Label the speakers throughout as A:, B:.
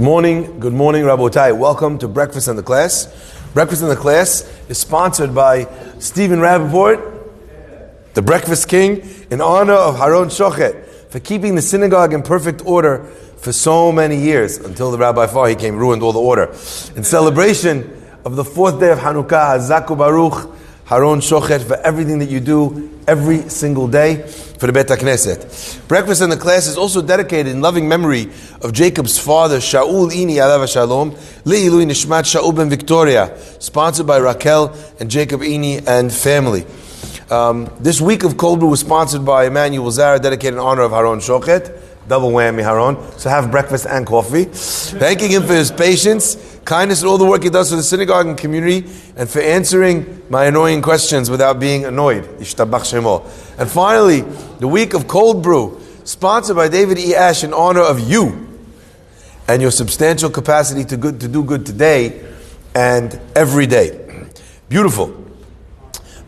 A: Good morning, Rabotai. Welcome to Breakfast in the Class. Breakfast in the Class is sponsored by Stephen Rappaport, the Breakfast King, in honor of Haron Shochet, for keeping the synagogue in perfect order for so many years, until the Rabbi Farhi came, ruined all the order. In celebration of the fourth day of Chanuka, Hazaku Baruch, Haron Shochet, for everything that you do every single day for the Bet HaKnesset. Breakfast in the Class is also dedicated in loving memory of Jacob's father, Shaul Ini Alav Shalom, Le'ilui Nishmat Shaul ben Victoria, sponsored by Raquel and Jacob Ini and family. This week of Cold Brew was sponsored by Emmanuel Zara, dedicated in honor of Haron Shochet. Double whammy, Haron. So have breakfast and coffee. Thanking him for his patience, kindness, and all the work he does for the synagogue and community, and for answering my annoying questions without being annoyed. Yishtabach Shemo. And finally, the week of Cold Brew, sponsored by David E. Ash in honor of you and your substantial capacity to do good today and every day. Beautiful.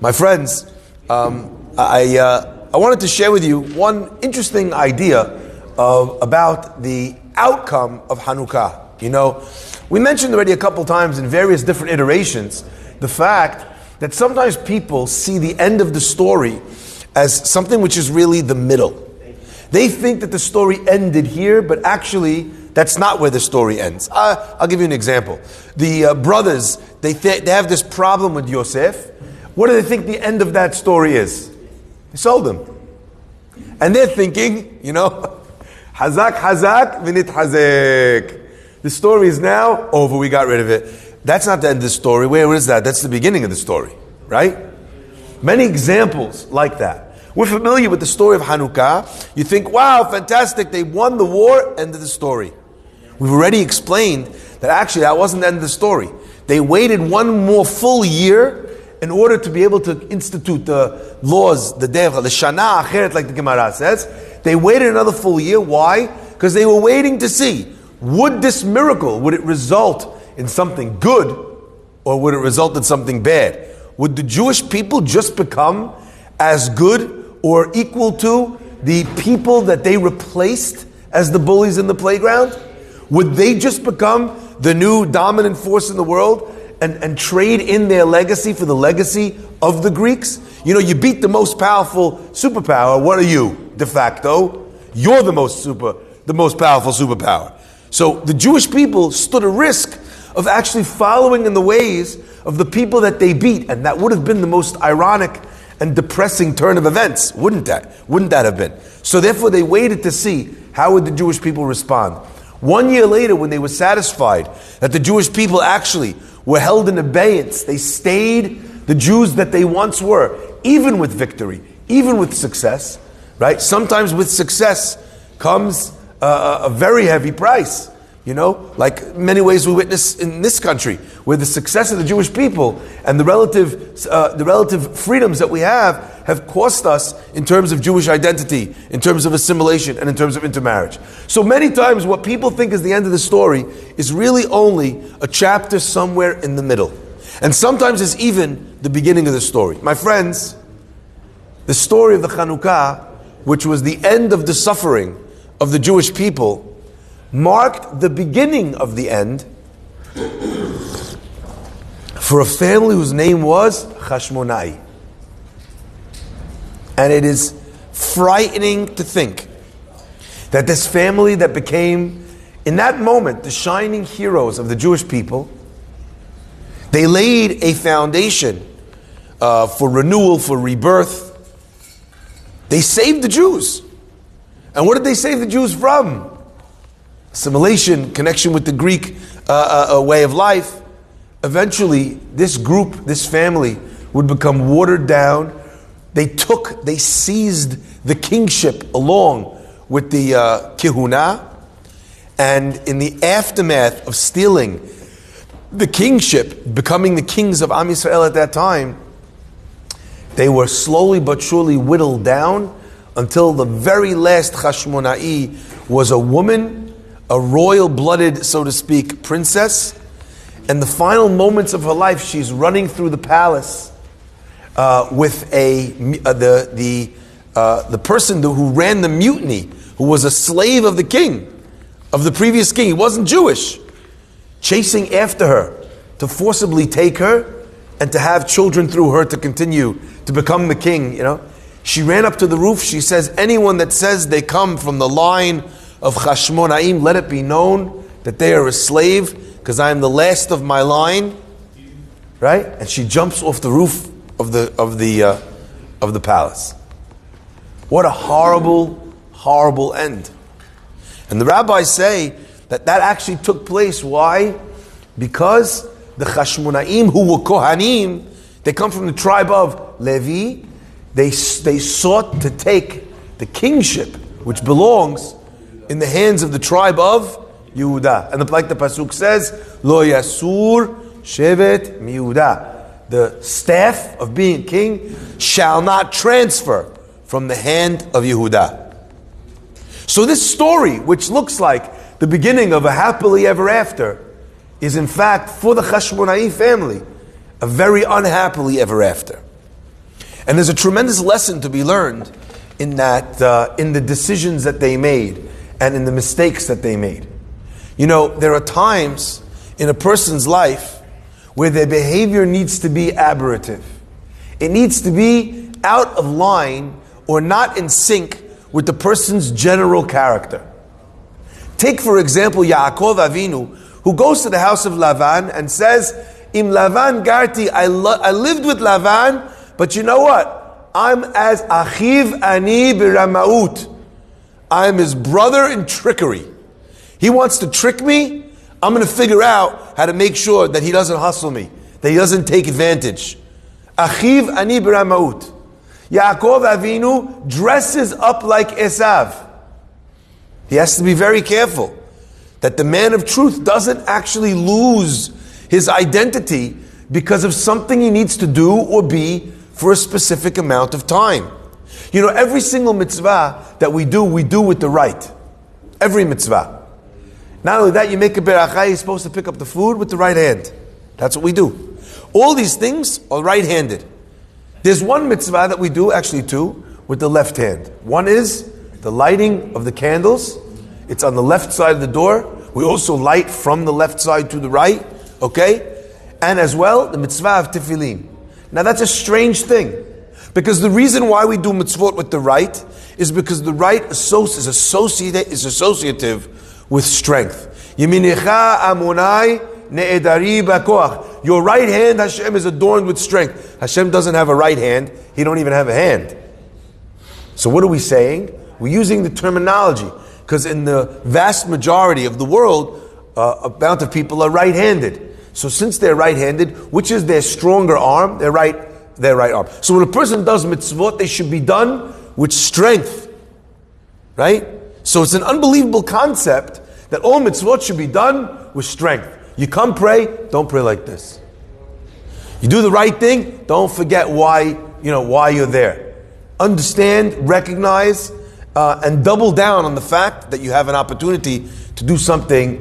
A: My friends, I wanted to share with you one interesting idea about the outcome of Hanukkah. You know, we mentioned already a couple times in various different iterations the fact that sometimes people see the end of the story as something which is really the middle. They think that the story ended here, but actually that's not where the story ends. I'll give you an example. The brothers, they have this problem with Yosef. What do they think the end of that story is? They sold him. And they're thinking, Hazak, vinit hazek. The story is now over, we got rid of it. That's not the end of the story. Where is that? That's the beginning of the story, right? Many examples like that. We're familiar with the story of Hanukkah. You think, wow, fantastic, they won the war, end of the story. We've already explained that actually that wasn't the end of the story. They waited one more full year in order to be able to institute the laws, the Shana Acheret, like the Gemara says. They waited another full year. Why? Because they were waiting to see, would this miracle, would it result in something good, or would it result in something bad? Would the Jewish people just become as good or equal to the people that they replaced as the bullies in the playground? Would they just become the new dominant force in the world and trade in their legacy for the legacy of the Greeks? You beat the most powerful superpower. What are you, de facto? You're the most powerful superpower. So the Jewish people stood a risk of actually following in the ways of the people that they beat, and that would have been the most ironic and depressing turn of events, wouldn't that? Wouldn't that have been? So therefore they waited to see how would the Jewish people respond. 1 year later, when they were satisfied that the Jewish people actually were held in abeyance, they stayed the Jews that they once were, even with victory, even with success, right? Sometimes with success comes a very heavy price, like many ways we witness in this country, where the success of the Jewish people and the relative freedoms that we have cost us in terms of Jewish identity, in terms of assimilation, and in terms of intermarriage. So many times what people think is the end of the story is really only a chapter somewhere in the middle. And sometimes it's even the beginning of the story. My friends, the story of the Chanuka, which was the end of the suffering of the Jewish people, marked the beginning of the end for a family whose name was Hashmonai. And it is frightening to think that this family that became, in that moment, the shining heroes of the Jewish people, they laid a foundation for renewal, for rebirth. They saved the Jews. And what did they save the Jews from? Assimilation, connection with the Greek way of life. Eventually, this group, this family, would become watered down. They seized the kingship along with the kihuna. And in the aftermath of stealing the kingship, becoming the kings of Am Yisrael at that time, they were slowly but surely whittled down until the very last Hashmonai was a woman, a royal-blooded, so to speak, princess. And the final moments of her life, she's running through the palace with the person who ran the mutiny, who was a slave of the king, of the previous king. He wasn't Jewish. Chasing after her to forcibly take her and to have children through her to continue to become the king, She ran up to the roof. She says, anyone that says they come from the line of Chashmonaim, let it be known that they are a slave, because I am the last of my line. Right? And she jumps off the roof of the palace. What a horrible, horrible end. And the rabbis say that actually took place. Why? Because the Chashmonaim, who were Kohanim, they come from the tribe of Levi. They sought to take the kingship, which belongs in the hands of the tribe of Yehuda. And like the pasuk says, Lo Yasur Shevet Yehuda. The staff of being king shall not transfer from the hand of Yehuda. So this story, which looks like the beginning of a happily ever after, is in fact, for the Chashmonaim family, a very unhappily ever after. And there's a tremendous lesson to be learned in that, in the decisions that they made and in the mistakes that they made. There are times in a person's life where their behavior needs to be aberrative. It needs to be out of line or not in sync with the person's general character. Take, for example, Yaakov Avinu, who goes to the house of Lavan and says, Im Lavan Garti, I lived with Lavan, but you know what? I'm as Achiv Ani Biramaut. I'm his brother in trickery. He wants to trick me. I'm going to figure out how to make sure that he doesn't hustle me, that he doesn't take advantage. Achiv Ani Biramaut. Yaakov Avinu dresses up like Esav. He has to be very careful that the man of truth doesn't actually lose his identity because of something he needs to do or be for a specific amount of time. Every single mitzvah that we do with the right. Every mitzvah. Not only that, you make a beracha, you're supposed to pick up the food with the right hand. That's what we do. All these things are right-handed. There's one mitzvah that we do, actually two, with the left hand. One is the lighting of the candles. It's on the left side of the door. We also light from the left side to the right, okay? And as well, the mitzvah of tefillin. Now that's a strange thing, because the reason why we do mitzvot with the right is because the right is associative with strength. Yeminecha amonai ne'edari b'koach. Your right hand, Hashem, is adorned with strength. Hashem doesn't have a right hand. He don't even have a hand. So what are we saying? We're using the terminology, because in the vast majority of the world, a amount of people are right-handed. So since they're right-handed, which is their stronger arm? Their right arm. So when a person does mitzvot, they should be done with strength. Right? So it's an unbelievable concept that all mitzvot should be done with strength. You come pray, don't pray like this. You do the right thing, don't forget why you're there. Understand, recognize, and double down on the fact that you have an opportunity to do something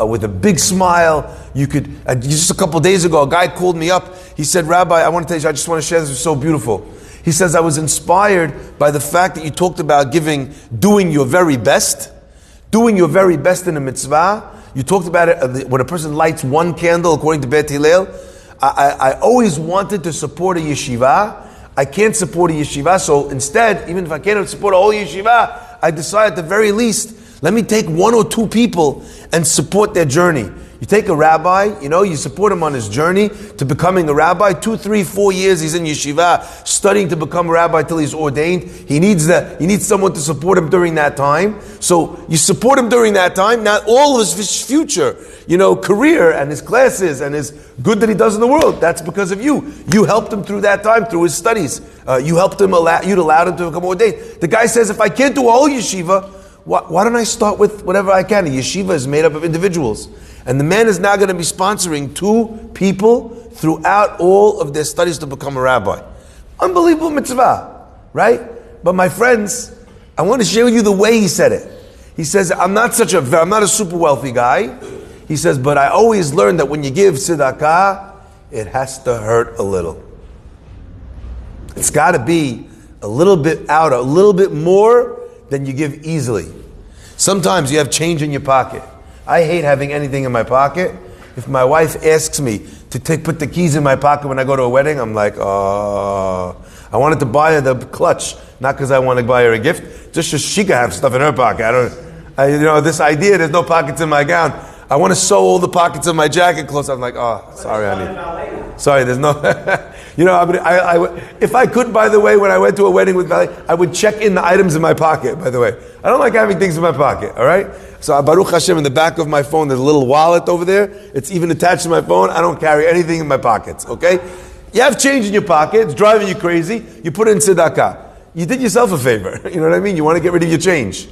A: with a big smile. You could, just a couple of days ago, a guy called me up. He said, Rabbi, I want to tell you, I just want to share this, it's so beautiful. He says, I was inspired by the fact that you talked about doing your very best in a mitzvah. You talked about it when a person lights one candle, according to Beit Hillel. I always wanted to support a yeshiva. I can't support a yeshiva, so instead, even if I can't support a whole yeshiva, I decided at the very least, let me take one or two people and support their journey. You take a rabbi, you support him on his journey to becoming a rabbi. 2, 3, 4 years he's in yeshiva, studying to become a rabbi till he's ordained. He needs someone to support him during that time. So you support him during that time. Now all of his future, career and his classes and his good that he does in the world, that's because of you. You helped him through that time, through his studies. You helped him, you'd allowed him to become ordained. The guy says, if I can't do a whole yeshiva, why don't I start with whatever I can? A yeshiva is made up of individuals. And the man is now going to be sponsoring 2 people throughout all of their studies to become a rabbi. Unbelievable mitzvah, right? But my friends, I want to share with you the way he said it. He says, I'm not a super wealthy guy. He says, but I always learned that when you give tzedakah, it has to hurt a little. It's got to be a little bit more than you give easily. Sometimes you have change in your pocket. I hate having anything in my pocket. If my wife asks me to put the keys in my pocket when I go to a wedding, I'm like, oh. I wanted to buy her the clutch, not because I want to buy her a gift, just so she can have stuff in her pocket. This idea, there's no pockets in my gown. I want to sew all the pockets of my jacket close. I'm like, oh, sorry, honey. Sorry, there's no... if I could, by the way, when I went to a wedding with valet, I would check in the items in my pocket, by the way. I don't like having things in my pocket, all right? So Baruch Hashem, in the back of my phone, there's a little wallet over there. It's even attached to my phone. I don't carry anything in my pockets, okay? You have change in your pocket. It's driving you crazy. You put it in tzedakah. You did yourself a favor. You know what I mean? You want to get rid of your change.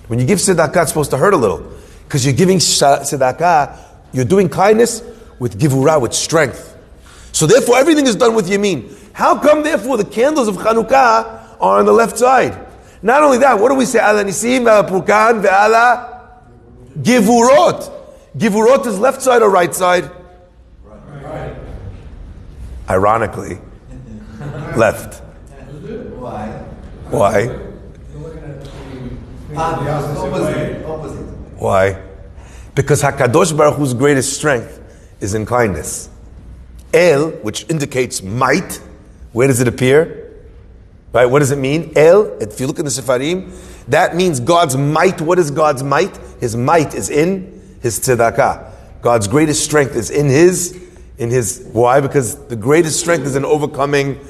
A: When you give tzedakah, it's supposed to hurt a little. Because you're giving tzedakah, you're doing kindness with givurah, with strength. So therefore, everything is done with yamin. How come, therefore, the candles of Chanuka are on the left side? Not only that, what do we say? Ala nisim, ala purkan, ve'ala givurot. Givurot is left side or right side? Right. Ironically, left. Why? Opposite. Why? Because HaKadosh Baruch Hu's greatest strength is in kindness. El, which indicates might, where does it appear? Right? What does it mean? El, if you look in the Sefarim, that means God's might. What is God's might? His might is in His tzedakah. God's greatest strength is in His. Why? Because the greatest strength is in overcoming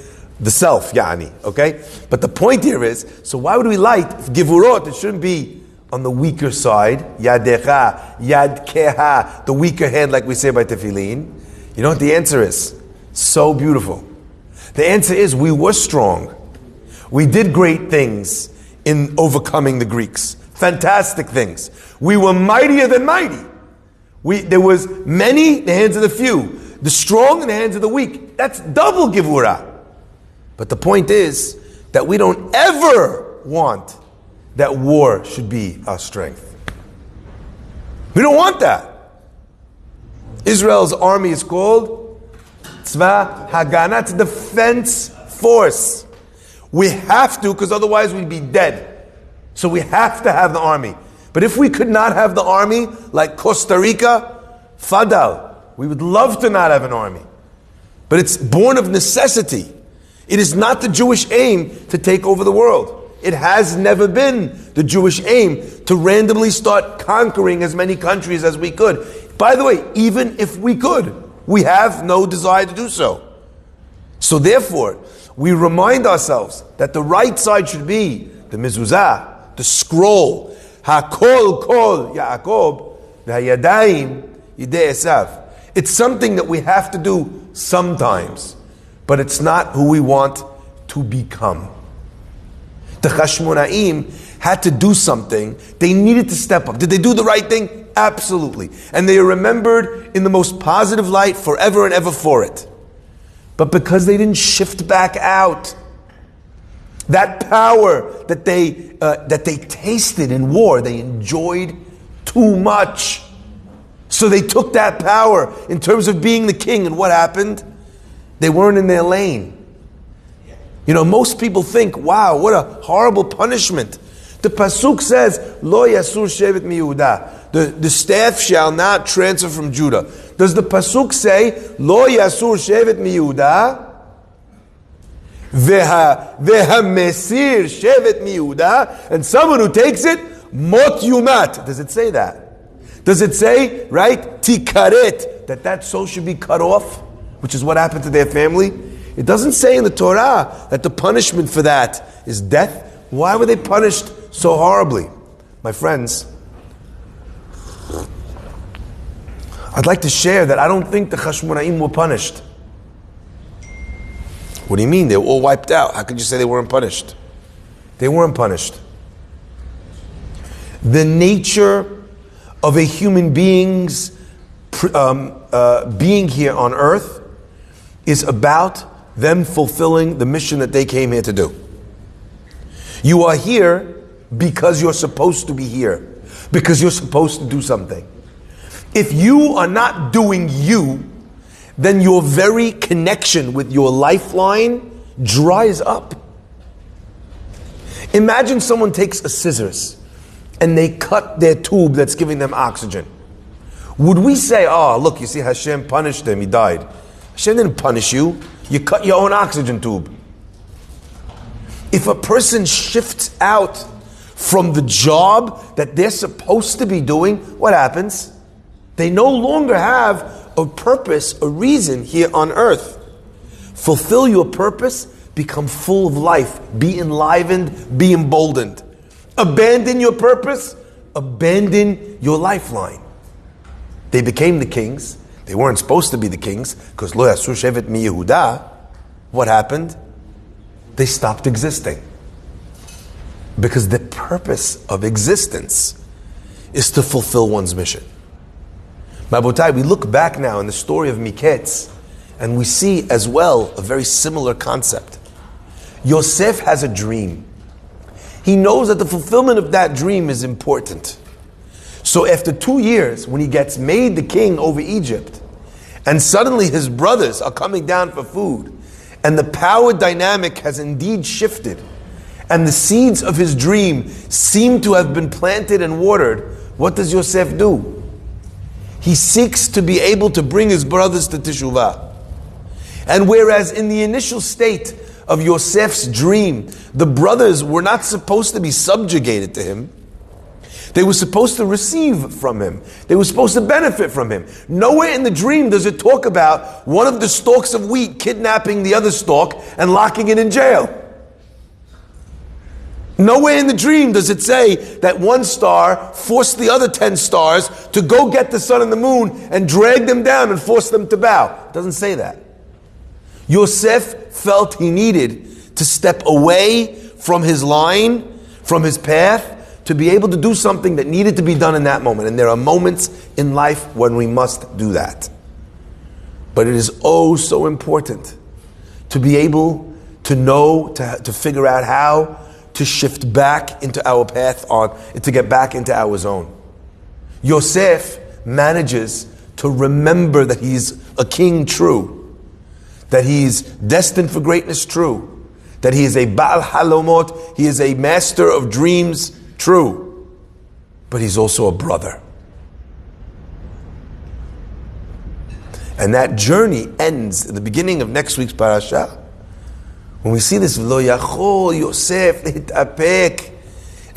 A: the self, yani. Okay? But the point here is, so why would we light? If givurot, it shouldn't be on the weaker side. Yadecha, yadkeha, the weaker hand, like we say by tefillin. You know what the answer is? So beautiful. The answer is we were strong. We did great things in overcoming the Greeks. Fantastic things. We were mightier than mighty. There was many in the hands of the few. The strong in the hands of the weak. That's double givurah. But the point is that we don't ever want that war should be our strength. We don't want that. Israel's army is called Tzva Hagana, it's defense force. We have to, because otherwise we'd be dead. So we have to have the army. But if we could not have the army, like Costa Rica, Fadal, we would love to not have an army. But it's born of necessity. It is not the Jewish aim to take over the world. It has never been the Jewish aim to randomly start conquering as many countries as we could. By the way, even if we could, we have no desire to do so. So therefore, we remind ourselves that the right side should be the mezuzah, the scroll, hakol kol Yaakov, v'hayadayim yidei Esav. It's something that we have to do sometimes, but it's not who we want to become. The Chashmonaim had to do something. They needed to step up. Did they do the right thing? Absolutely. And they are remembered in the most positive light forever and ever for it. But because they didn't shift back out, that power that they tasted in war, they enjoyed too much. So they took that power in terms of being the king, and what happened? They weren't in their lane. You know, most people think, wow, what a horrible punishment. The pasuk says, Lo yasur shevet mi Yehuda. The staff shall not transfer from Judah. Does the pasuk say, Lo yasur shevet mi Yehuda? Veha mesir shevet mi Yehuda. And someone who takes it, mot yumat. Does it say that? Does it say, right, tikaret, that soul should be cut off? Which is what happened to their family. It doesn't say in the Torah that the punishment for that is death. Why were they punished so horribly? My friends, I'd like to share that I don't think the Chashmonaim were punished. What do you mean? They were all wiped out. How could you say they weren't punished? They weren't punished. The nature of a human being's being here on earth is about them fulfilling the mission that they came here to do. You are here because you're supposed to be here, because you're supposed to do something. If you are not doing you, then your very connection with your lifeline dries up. Imagine someone takes a scissors and they cut their tube that's giving them oxygen, would we say, oh, look, you see, Hashem punished him, he died? Hashem didn't punish you. You cut your own oxygen tube. If a person shifts out from the job that they're supposed to be doing, what happens? They no longer have a purpose, a reason here on earth. Fulfill your purpose, become full of life, be enlivened, be emboldened. Abandon your purpose, abandon your lifeline. They became the kings. They weren't supposed to be the kings because Lo Yasu Shevet Mi Yehuda. What happened? They stopped existing. Because the purpose of existence is to fulfill one's mission. Mabotai, we look back now in the story of Miketz, and we see as well a very similar concept. Yosef has a dream. He knows that the fulfillment of that dream is important. So after 2 years, when he gets made the king over Egypt, and suddenly his brothers are coming down for food, and the power dynamic has indeed shifted, and the seeds of his dream seem to have been planted and watered, what does Yosef do? He seeks to be able to bring his brothers to Teshuvah. And whereas in the initial state of Yosef's dream, the brothers were not supposed to be subjugated to him, they were supposed to receive from him. They were supposed to benefit from him. Nowhere in the dream does it talk about one of the stalks of wheat kidnapping the other stalk and locking it in jail. Nowhere in the dream does it say that one star forced the other 10 stars to go get the sun and the moon and drag them down and force them to bow. It doesn't say that. Yosef felt he needed to step away from his line, from his path, to be able to do something that needed to be done in that moment. And there are moments in life when we must do that. But it is oh so important to be able to know, to figure out how to shift back into our path to get back into our zone. Yosef manages to remember that he's a king true, that he's destined for greatness true, that he is a Baal Halomot, he is a master of dreams true, but he's also a brother. And that journey ends in the beginning of next week's parasha, when we see this, Lo Yachol Yosef Hitapek,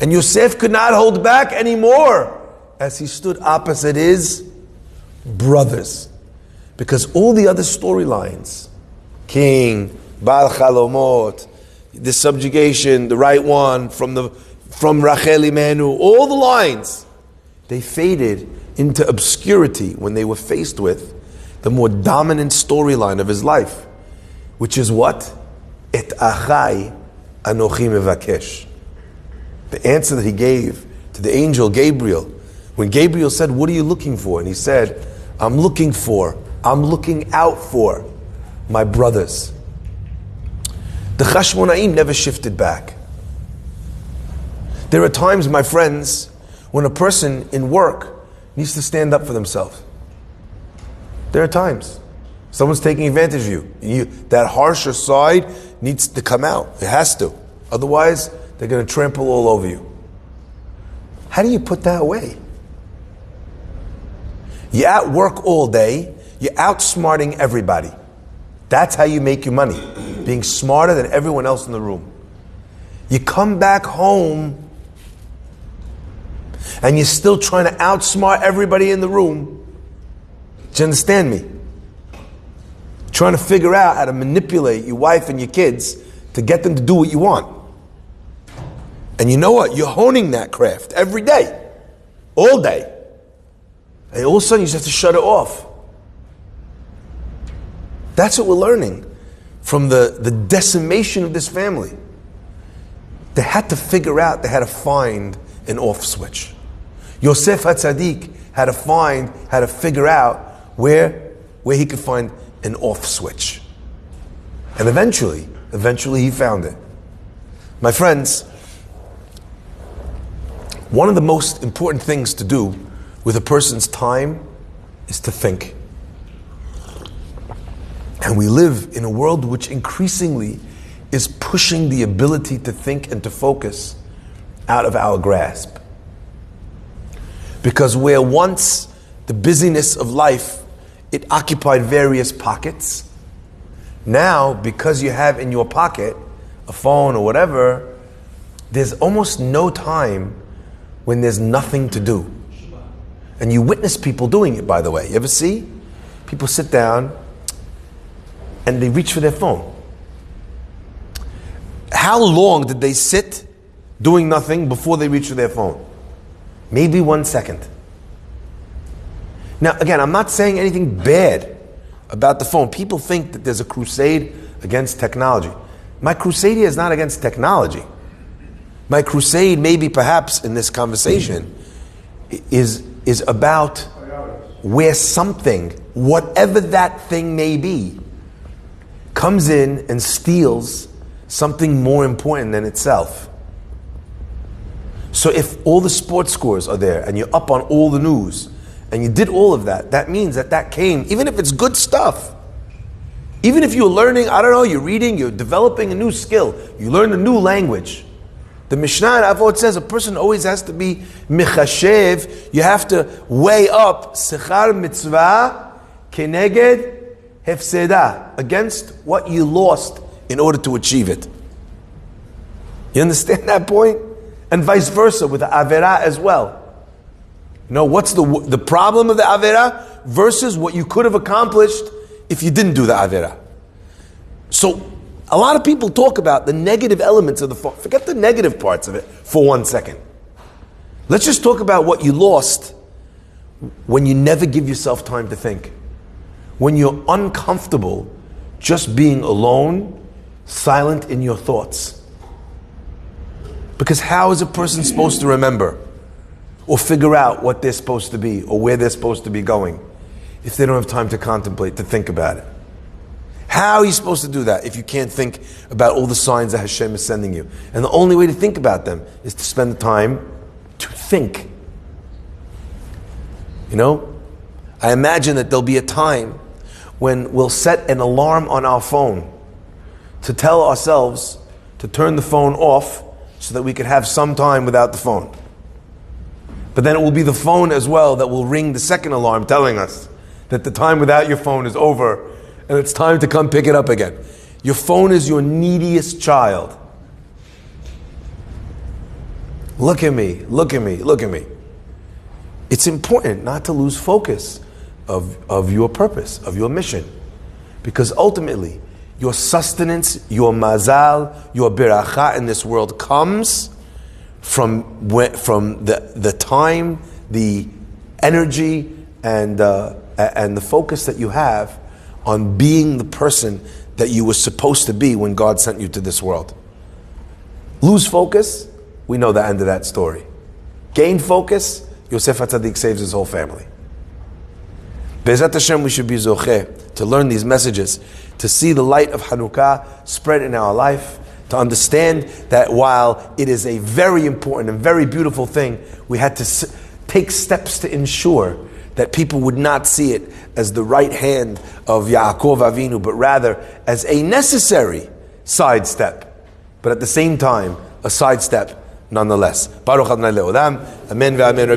A: and Yosef could not hold back anymore as he stood opposite his brothers. Because all the other storylines, king, Baal Chalomot, the subjugation, the right one, from Rachel Imenu, all the lines, they faded into obscurity when they were faced with the more dominant storyline of his life, which is what? Et achai anochi mevakesh. The answer that he gave to the angel Gabriel, when Gabriel said, what are you looking for? And he said, I'm looking out for my brothers. The Chashmonaim never shifted back. There are times, my friends, when a person in work needs to stand up for themselves. There are times. Someone's taking advantage of you. That harsher side needs to come out. It has to. Otherwise, they're going to trample all over you. How do you put that away? You're at work all day. You're outsmarting everybody. That's how you make your money. Being smarter than everyone else in the room. You come back home and you're still trying to outsmart everybody in the room. Do you understand me? Trying to figure out how to manipulate your wife and your kids to get them to do what you want. And you know what? You're honing that craft every day. All day. And all of a sudden you just have to shut it off. That's what we're learning from the decimation of this family. They had to figure out, they had to find an off switch. Yosef HaTzadik had to figure out where he could find an off switch. And eventually he found it. My friends, one of the most important things to do with a person's time is to think. And we live in a world which increasingly is pushing the ability to think and to focus out of our grasp. Because where once the busyness of life, it occupied various pockets, now because you have in your pocket a phone or whatever, there's almost no time when there's nothing to do. And you witness people doing it, by the way. You ever see? People sit down and they reach for their phone. How long did they sit doing nothing before they reach for their phone? Maybe 1 second. Now, again, I'm not saying anything bad about the phone. People think that there's a crusade against technology. My crusade here is not against technology. My crusade, maybe perhaps in this conversation, is about where something, whatever that thing may be, comes in and steals something more important than itself. So if all the sports scores are there and you're up on all the news and you did all of that, that means that came, even if it's good stuff, even if you're learning, I don't know, you're reading, you're developing a new skill, you learn a new language. The Mishnah in Avot says a person always has to be michashev. You have to weigh up sechar mitzvah keneged hefseda, against what you lost in order to achieve it. You understand that point? And vice versa with the avera as well. You know, what's the problem of the avera versus what you could have accomplished if you didn't do the avera? So a lot of people talk about the negative elements of the phone. Forget the negative parts of it for 1 second. Let's just talk about what you lost when you never give yourself time to think. When you're uncomfortable just being alone, silent in your thoughts. Because how is a person supposed to remember or figure out what they're supposed to be or where they're supposed to be going if they don't have time to contemplate, to think about it? How are you supposed to do that if you can't think about all the signs that Hashem is sending you? And the only way to think about them is to spend the time to think. You know, I imagine that there'll be a time when we'll set an alarm on our phone to tell ourselves to turn the phone off so that we could have some time without the phone. But then it will be the phone as well that will ring the second alarm telling us that the time without your phone is over and it's time to come pick it up again. Your phone is your neediest child. Look at me, look at me, look at me. It's important not to lose focus of your purpose, of your mission. Because ultimately, your sustenance, your mazal, your biracha in this world comes from the time, the energy, and the focus that you have on being the person that you were supposed to be when God sent you to this world. Lose focus, we know the end of that story. Gain focus, Yosef HaTzadik saves his whole family. Be'ezrat Hashem, we should be zocheh to learn these messages, to see the light of Chanuka spread in our life, to understand that while it is a very important and very beautiful thing, we had to take steps to ensure that people would not see it as the right hand of Yaakov Avinu, but rather as a necessary sidestep, but at the same time, a sidestep nonetheless. Baruch Adonai Le'olam. Amen ve'amen.